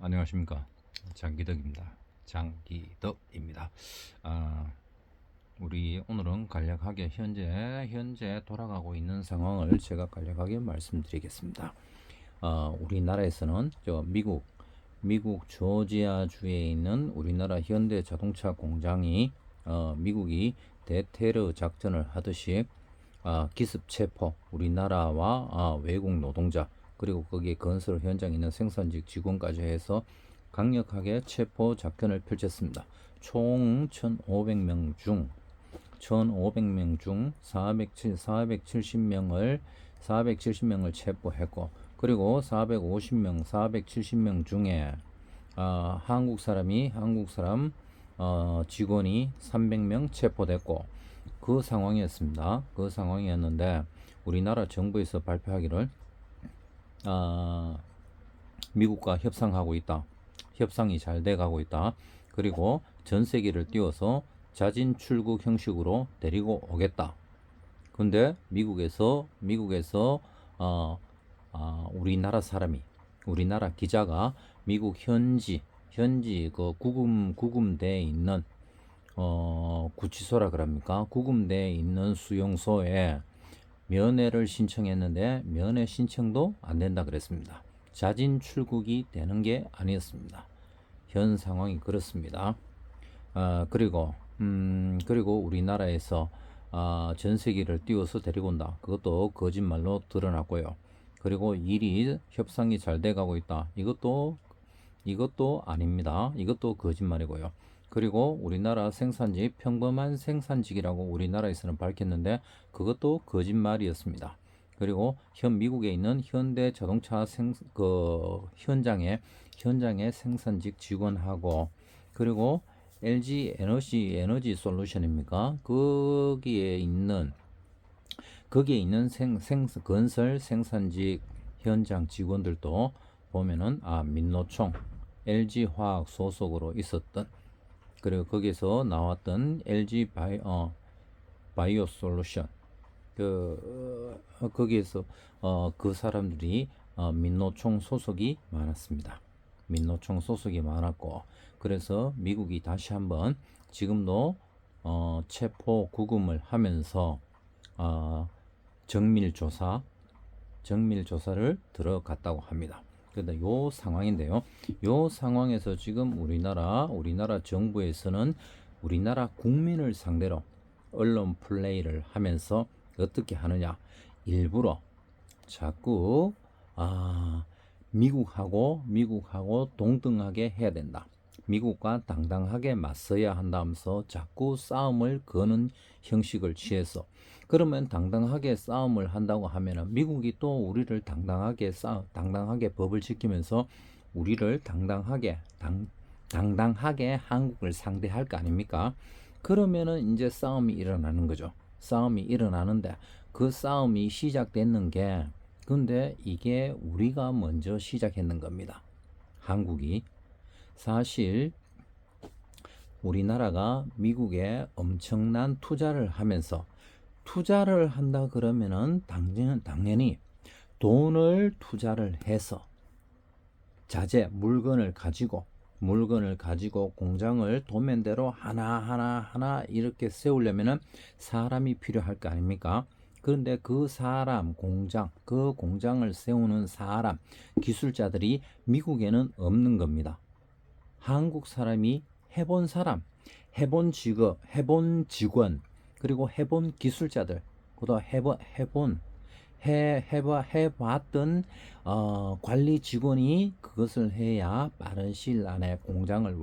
안녕하십니까, 장기덕입니다. 장기덕입니다. 우리 오늘은 간략하게 현재 돌아가고 있는 상황을 제가 간략하게 말씀드리겠습니다. 우리나라에서는 미국 조지아주에 있는 우리나라 현대 자동차 공장이 미국이 대테러 작전을 하듯이 기습 체포, 우리나라와 외국 노동자, 그리고 거기에 건설 현장에 있는 생산직 직원까지 해서 강력하게 체포 작전을 펼쳤습니다. 총 1,500명 중 470명을 체포했고, 그리고 470명 중에 한국 사람 직원이 300명 체포됐고, 그 상황이었습니다. 그 상황이었는데 우리나라 정부에서 발표하기를 미국과 협상하고 있다. 협상이 잘 돼가고 있다. 그리고 전세기를 띄워서 자진 출국 형식으로 데리고 오겠다. 근데 미국에서 우리나라 기자가 미국 현지 그 구금대에 있는 구치소라 그럽니까? 구금대에 있는 수용소에 면회를 신청했는데 면회 신청도 안 된다 그랬습니다. 자진 출국이 되는 게 아니었습니다. 현 상황이 그렇습니다. 그리고 우리나라에서 전세기를 띄워서 데리고 온다. 그것도 거짓말로 드러났고요. 그리고 협상이 잘 돼가고 있다. 이것도 아닙니다. 이것도 거짓말이고요. 그리고 우리나라 생산직, 평범한 생산직이라고 우리나라에서는 밝혔는데 그것도 거짓말이었습니다. 그리고 미국에 있는 현대 자동차 현장의 생산직 직원하고, 그리고 LG 에너지 솔루션입니까? 거기에 있는 건설 생산직 현장 직원들도 보면은 민노총 LG 화학 소속으로 있었던, 그리고 거기서 나왔던 LG 바이오 솔루션, 거기에서 그 사람들이 민노총 소속이 많았습니다. 민노총 소속이 많았고, 그래서 미국이 다시 한번 지금도 체포 구금을 하면서 정밀 조사를 들어갔다고 합니다. 그런데 요 상황인데요. 요 상황에서 지금 우리나라 정부에서는 우리나라 국민을 상대로 언론 플레이를 하면서 어떻게 하느냐? 일부러 자꾸 미국하고 동등하게 해야 된다. 미국과 당당하게 맞서야 한다면서 자꾸 싸움을 거는 형식을 취해서, 그러면 당당하게 싸움을 한다고 하면은 미국이 또 우리를 당당하게 법을 지키면서 우리를 당당하게 한국을 상대할 거 아닙니까? 그러면은 이제 싸움이 일어나는 거죠. 싸움이 일어나는데 그 싸움이 시작됐는 게, 근데 이게 우리가 먼저 시작했는 겁니다. 한국이. 사실 우리나라가 미국에 엄청난 투자를 하면서, 투자를 한다 그러면은 당연히 돈을 투자를 해서 물건을 가지고 공장을 도면대로 하나 이렇게 세우려면은 사람이 필요할 거 아닙니까? 그런데 그 공장을 세우는 사람, 기술자들이 미국에는 없는 겁니다. 한국 사람이 해본 직원, 그리고 해본 기술자들, 그다음 해봤던 관리 직원이 그것을 해야 빠른 시일 안에 공장을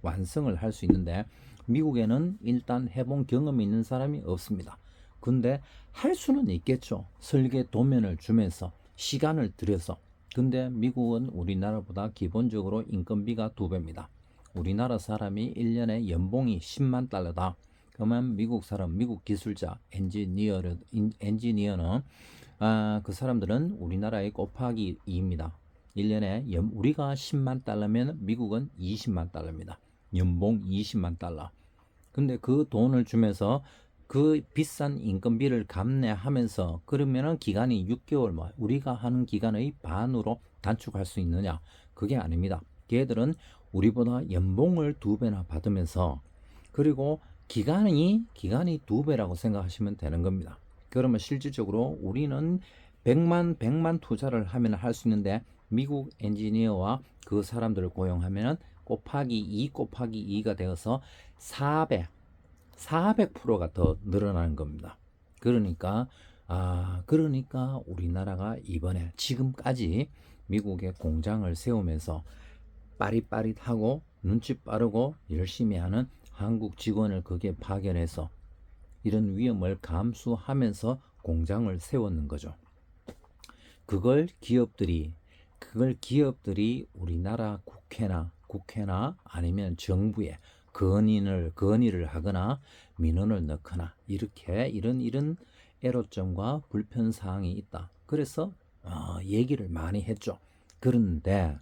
완성을 할 수 있는데, 미국에는 일단 해본 경험이 있는 사람이 없습니다. 근데 할 수는 있겠죠. 설계 도면을 주면서 시간을 들여서. 근데 미국은 우리나라보다 기본적으로 인건비가 2배입니다. 우리나라 사람이 1년에 연봉이 10만 달러다. 그러면 미국 기술자, 엔지니어는 그 사람들은 우리나라의 곱하기 2입니다. 1년에 우리가 10만 달러면 미국은 20만 달러입니다. 연봉 20만 달러. 근데 그 돈을 주면서 그 비싼 인건비를 감내하면서, 그러면은 기간이 6개월, 우리가 하는 기간의 반으로 단축할 수 있느냐? 그게 아닙니다. 걔들은 우리보다 연봉을 2배나 받으면서 그리고 기간이 2배라고 생각하시면 되는 겁니다. 그러면 실질적으로 우리는 100만 투자를 하면 할 수 있는데 미국 엔지니어와 그 사람들을 고용하면 곱하기 2 곱하기 2가 되어서 400%가 더 늘어나는 겁니다. 그러니까 우리나라가 이번에 지금까지 미국에 공장을 세우면서 빠릿빠릿하고 눈치 빠르고 열심히 하는 한국 직원을 거기에 파견해서 이런 위험을 감수하면서 공장을 세웠는 거죠. 그걸 기업들이 우리나라 국회나 아니면 정부에 건의를 하거나 민원을 넣거나 이렇게 이런 애로점과 불편 사항이 있다. 그래서 얘기를 많이 했죠. 그런데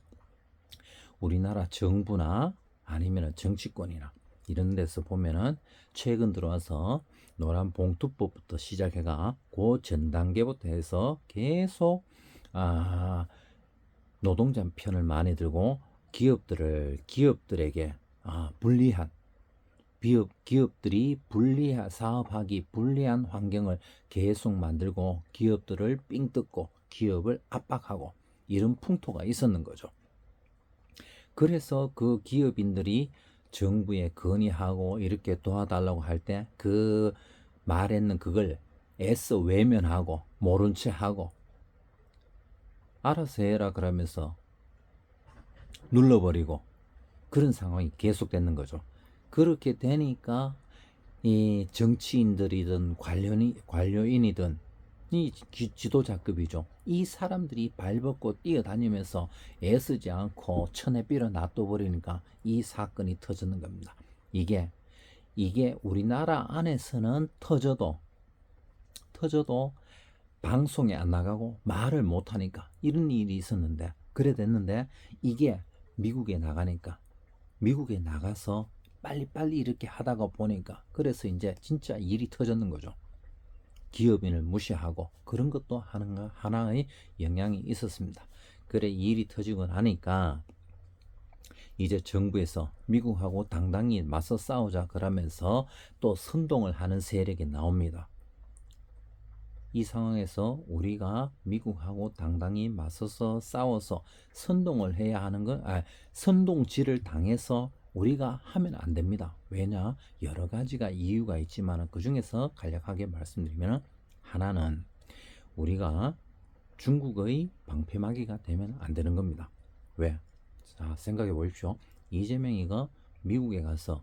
우리나라 정부나 아니면 정치권이나 이런 데서 보면은 최근 들어와서 노란봉투법부터 시작해가 그 전 단계부터 해서 계속 노동자 편을 많이 들고 기업들에게 불리한 기업들이 사업하기 불리한 환경을 계속 만들고 기업들을 삥 뜯고 기업을 압박하고 이런 풍토가 있었는 거죠. 그래서 그 기업인들이 정부에 건의하고 이렇게 도와달라고 할 때 그 말했는 그걸 애써 외면하고 모른 채 하고 알아서 해라 그러면서 눌러버리고 그런 상황이 계속되는 거죠. 그렇게 되니까 이 정치인들이든 관료인이든 이 지도자급이죠. 이 사람들이 발벗고 뛰어다니면서 애쓰지 않고 천에 빌어 놔둬버리니까 이 사건이 터지는 겁니다. 이게 우리나라 안에서는 터져도 방송에 안 나가고 말을 못하니까 이런 일이 있었는데 그래 됐는데 이게 미국에 나가서 빨리빨리 이렇게 하다가 보니까 그래서 이제 진짜 일이 터졌는 거죠. 기업인을 무시하고 그런 것도 하나의 영향이 있었습니다. 그래 일이 터지고 나니까 이제 정부에서 미국하고 당당히 맞서 싸우자 그러면서 또 선동을 하는 세력이 나옵니다. 이 상황에서 우리가 미국하고 당당히 맞서서 싸워서 선동을 해야 하는 건 선동질을 당해서 우리가 하면 안 됩니다. 왜냐? 여러 가지가 이유가 있지만 그 중에서 간략하게 말씀드리면 하나는 우리가 중국의 방패막이가 되면 안 되는 겁니다. 왜? 자, 생각해 보십시오. 이재명이가 미국에 가서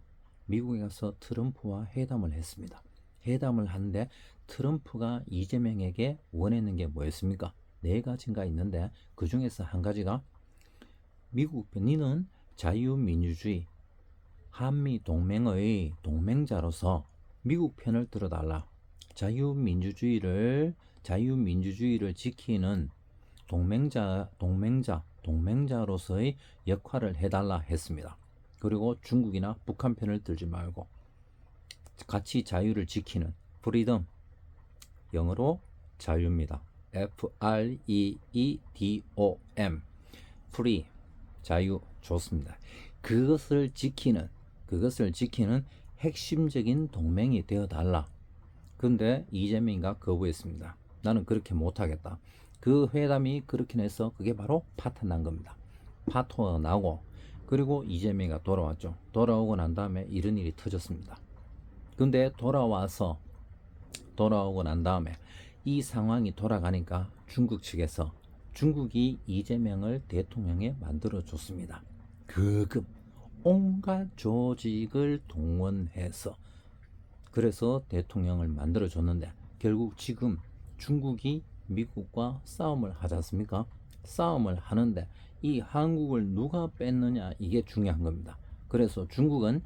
트럼프와 회담을 했습니다. 회담을 하는데 트럼프가 이재명에게 원했는 게 뭐였습니까? 4가지가 있는데 그 중에서 한 가지가 니는 자유민주주의 한미 동맹의 동맹자로서 미국 편을 들어달라. 자유민주주의를 지키는 동맹자로서의 역할을 해달라 했습니다. 그리고 중국이나 북한 편을 들지 말고 같이 자유를 지키는 프리덤, 영어로 자유입니다. Freedom, free, 자유 좋습니다. 그것을 지키는 핵심적인 동맹이 되어달라. 근데 이재명이가 거부했습니다. 나는 그렇게 못하겠다. 그 회담이 그렇게 해서 그게 바로 파토 난 겁니다. 파토가 나고 그리고 이재명이가 돌아왔죠. 돌아오고 난 다음에 이런 일이 터졌습니다. 근데 돌아오고 난 다음에 이 상황이 돌아가니까 중국 측에서 중국이 이재명을 대통령에 만들어 줬습니다. 온갖 조직을 동원해서 그래서 대통령을 만들어 줬는데 결국 지금 중국이 미국과 싸움을 하지 않습니까? 싸움을 하는데 이 한국을 누가 뺐느냐 이게 중요한 겁니다. 그래서 중국은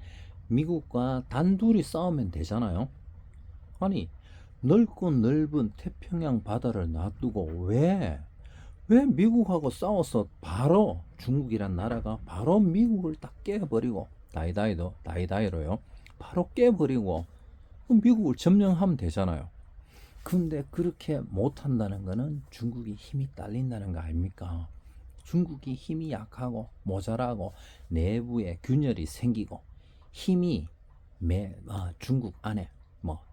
미국과 단둘이 싸우면 되잖아요. 아니 넓고 넓은 태평양 바다를 놔두고 왜 미국하고 싸워서 바로 중국이란 나라가 바로 미국을 딱 깨버리고 다이다이로요. 바로 깨버리고 미국을 점령하면 되잖아요. 근데 그렇게 못한다는 거는 중국이 힘이 딸린다는 거 아닙니까? 중국이 힘이 약하고 모자라고 내부에 균열이 생기고 힘이 중국 안에 뭐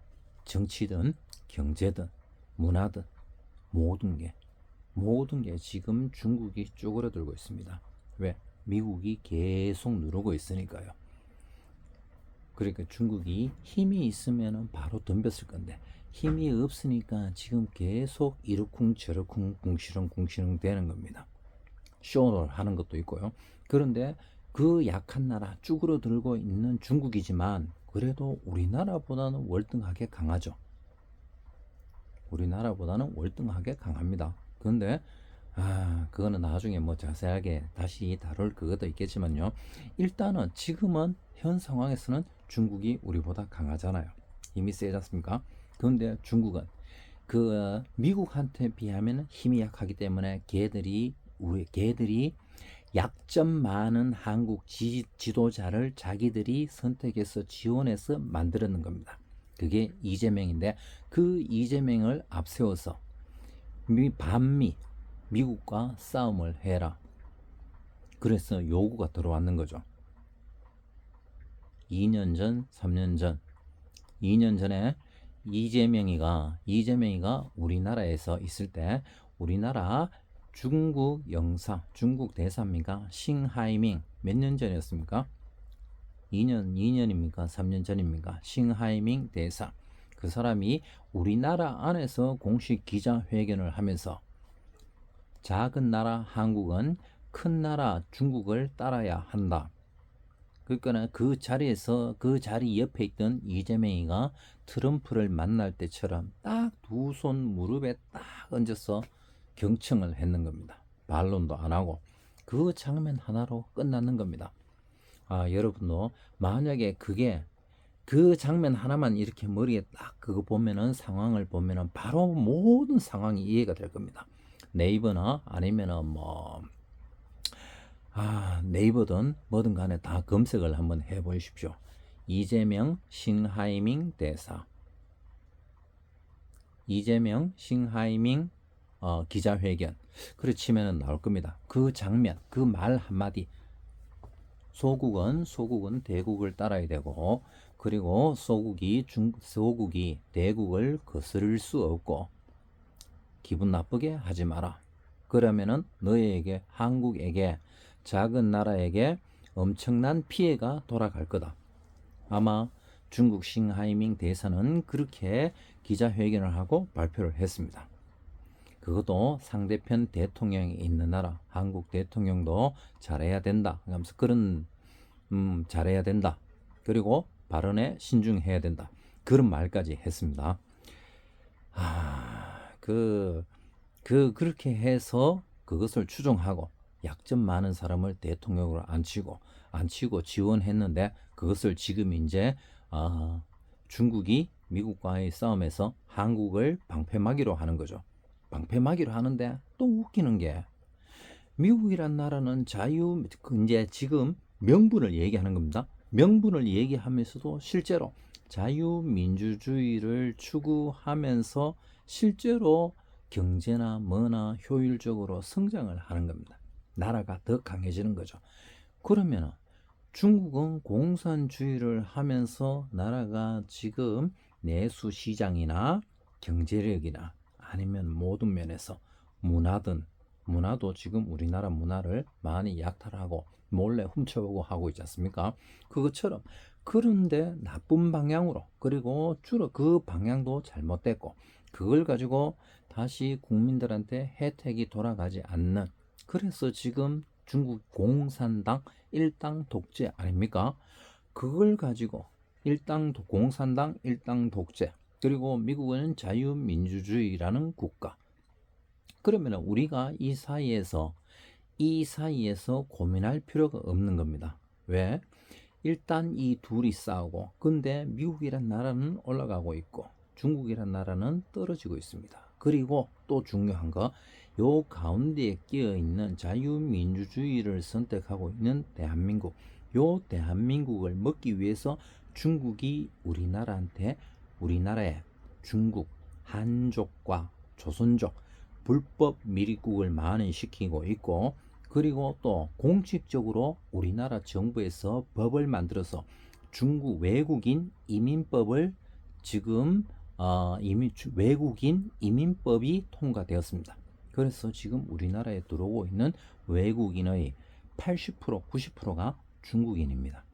정치든 경제든 문화든 모든 게 지금 중국이 쪼그라들고 있습니다. 왜? 미국이 계속 누르고 있으니까요. 그러니까 중국이 힘이 있으면 바로 덤볐을 건데 힘이 없으니까 지금 계속 이러쿵 저러쿵 궁시렁 되는 겁니다. 쇼를 하는 것도 있고요. 그런데 그 약한 나라 쭈그러들고 있는 중국이지만 그래도 우리나라보다는 월등하게 강하죠. 우리나라보다는 월등하게 강합니다. 그런데 그거는 나중에 뭐 자세하게 다시 다룰 그것도 있겠지만요. 일단은 지금은 현 상황에서는 중국이 우리보다 강하잖아요. 힘이 세지 않습니까? 그런데 중국은 그 미국한테 비하면 힘이 약하기 때문에 걔들이 약점 많은 한국 지도자를 자기들이 선택해서 지원해서 만들었는 겁니다. 그게 이재명인데 그 이재명을 앞세워서 반미 미국과 싸움을 해라. 그래서 요구가 들어왔는 거죠. 2년 전, 3년 전, 2년 전에 이재명이가 우리나라에서 있을 때 우리나라 중국 영사, 중국 대사입니까? 싱하이밍 몇 년 전이었습니까? 2년입니까? 3년 전입니까? 싱하이밍 대사. 그 사람이 우리나라 안에서 공식 기자회견을 하면서 작은 나라 한국은 큰 나라 중국을 따라야 한다. 그러니까 그 자리에서 그 자리 옆에 있던 이재명이가 트럼프를 만날 때처럼 딱 두 손 무릎에 딱 얹어서 경청을 했는 겁니다. 반론도 안 하고 그 장면 하나로 끝났는 겁니다. 여러분도 만약에 그게 그 장면 하나만 이렇게 머리에 딱 그거 보면은 상황을 보면은 바로 모든 상황이 이해가 될 겁니다. 네이버나 아니면은 네이버든 뭐든 간에 다 검색을 한번 해 보십시오. 이재명 싱하이밍 대사, 이재명 싱하이밍 기자회견 그래 치면은 나올 겁니다. 그 장면, 그 말 한마디. 소국은 대국을 따라야 되고, 그리고 소국이 대국을 거스를 수 없고 기분 나쁘게 하지 마라. 그러면은 너희에게, 한국에게, 작은 나라에게 엄청난 피해가 돌아갈 거다. 아마 중국 싱하이밍 대사는 그렇게 기자회견을 하고 발표를 했습니다. 그것도 상대편 대통령이 있는 나라, 한국 대통령도 잘해야 된다. 하면서 그런 잘해야 된다. 그리고 발언에 신중해야 된다. 그런 말까지 했습니다. 그렇게 해서 그것을 추종하고 약점 많은 사람을 대통령으로 앉히고 지원했는데 그것을 지금 이제 중국이 미국과의 싸움에서 한국을 방패막이로 하는 거죠. 방패막이로 하는데 또 웃기는 게 미국이란 나라는 이제 지금 명분을 얘기하는 겁니다. 명분을 얘기하면서도 실제로 자유민주주의를 추구하면서 실제로 경제나 뭐나 효율적으로 성장을 하는 겁니다. 나라가 더 강해지는 거죠. 그러면 중국은 공산주의를 하면서 나라가 지금 내수 시장이나 경제력이나 아니면 모든 면에서 문화도 지금 우리나라 문화를 많이 약탈하고 몰래 훔쳐오고 하고 있지 않습니까? 그것처럼 그런데 나쁜 방향으로 그리고 주로 그 방향도 잘못됐고 그걸 가지고 다시 국민들한테 혜택이 돌아가지 않는 그래서 지금 중국 공산당 일당 독재 아닙니까? 그걸 가지고 공산당 일당 독재 그리고 미국은 자유민주주의라는 국가 그러면 우리가 이 사이에서 고민할 필요가 없는 겁니다. 왜? 일단 이 둘이 싸우고 근데 미국이란 나라는 올라가고 있고 중국이란 나라는 떨어지고 있습니다. 그리고 또 중요한 거 요 가운데에 끼어 있는 자유민주주의를 선택하고 있는 대한민국 요 대한민국을 먹기 위해서 중국이 우리나라에 중국, 한족과 조선족 불법 미립국을 만연시키고 있고 그리고 또 공식적으로 우리나라 정부에서 법을 만들어서 중국 외국인 이민법을 지금 외국인 이민법이 통과되었습니다. 그래서 지금 우리나라에 들어오고 있는 외국인의 80% 90%가 중국인입니다.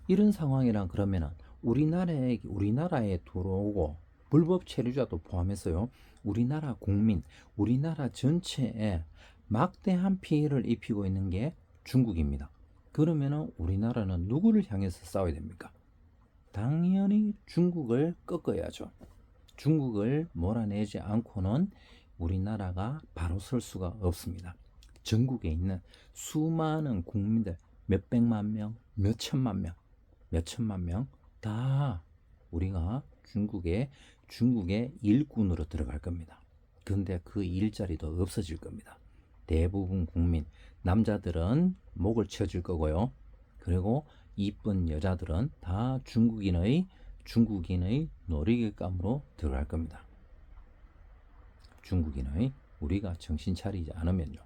이런 상황이란 그러면은 우리나라에 들어오고 불법 체류자도 포함해서요, 우리나라 국민, 우리나라 전체에 막대한 피해를 입히고 있는 게 중국입니다. 그러면은 우리나라는 누구를 향해서 싸워야 됩니까? 당연히 중국을 꺾어야죠. 중국을 몰아내지 않고는 우리나라가 바로 설 수가 없습니다. 전국에 있는 수많은 국민들, 몇백만 명, 몇천만 명 다 우리가 중국의 일꾼으로 들어갈 겁니다. 근데 그 일자리도 없어질 겁니다. 대부분 국민, 남자들은 목을 쳐줄 거고요. 그리고 이쁜 여자들은 다 중국인의 놀이기감으로 들어갈 겁니다. 중국인의 우리가 정신 차리지 않으면요.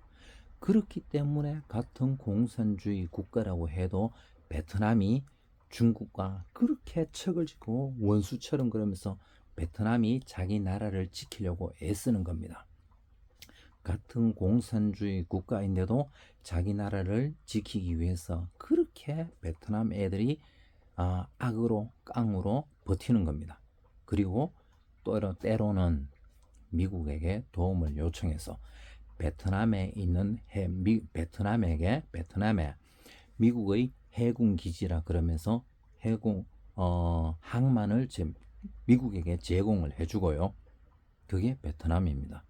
그렇기 때문에 같은 공산주의 국가라고 해도 베트남이 중국과 그렇게 척을 짓고 원수처럼 그러면서 베트남이 자기 나라를 지키려고 애쓰는 겁니다. 같은 공산주의 국가인데도 자기 나라를 지키기 위해서 그렇게 베트남 애들이 악으로 깡으로 버티는 겁니다. 그리고 또 때로는 미국에게 도움을 요청해서 베트남에 미국의 해군 기지라 그러면서 항만을 미국에게 제공을 해주고요. 그게 베트남입니다.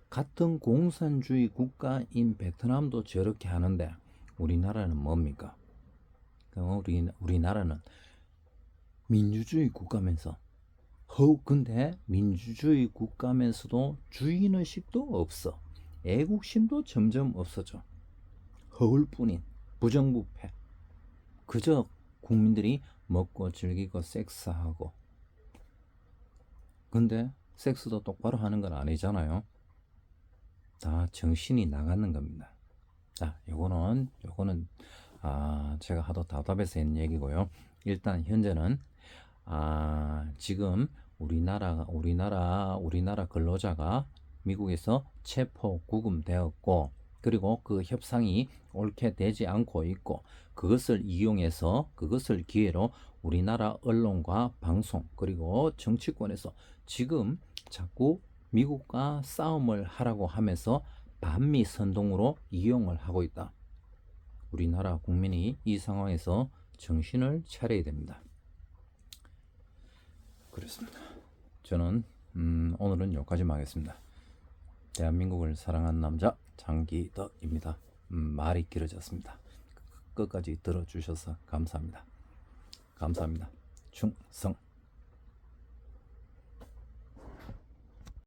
같은 공산주의 국가인 베트남도 저렇게 하는데 우리나라는 뭡니까? 우리나라는 민주주의 국가면서 근데 민주주의 국가면서도 주인의식도 없어. 애국심도 점점 없어져. 허울뿐인 부정부패. 그저 국민들이 먹고 즐기고 섹스하고. 근데 섹스도 똑바로 하는 건 아니잖아요. 다 정신이 나가는 겁니다. 자, 요거는 제가 하도 답답해서 했는 얘기고요. 일단 현재는 지금 우리나라 근로자가 미국에서 체포 구금되었고, 그리고 그 협상이 옳게 되지 않고 있고, 그것을 기회로 우리나라 언론과 방송 그리고 정치권에서 지금 자꾸 미국과 싸움을 하라고 하면서 반미 선동으로 이용을 하고 있다. 우리나라 국민이 이 상황에서 정신을 차려야 됩니다. 그렇습니다. 저는 오늘은 여기까지만 하겠습니다. 대한민국을 사랑하는 남자 장기덕입니다. 말이 길어졌습니다. 끝까지 들어주셔서 감사합니다. 충성.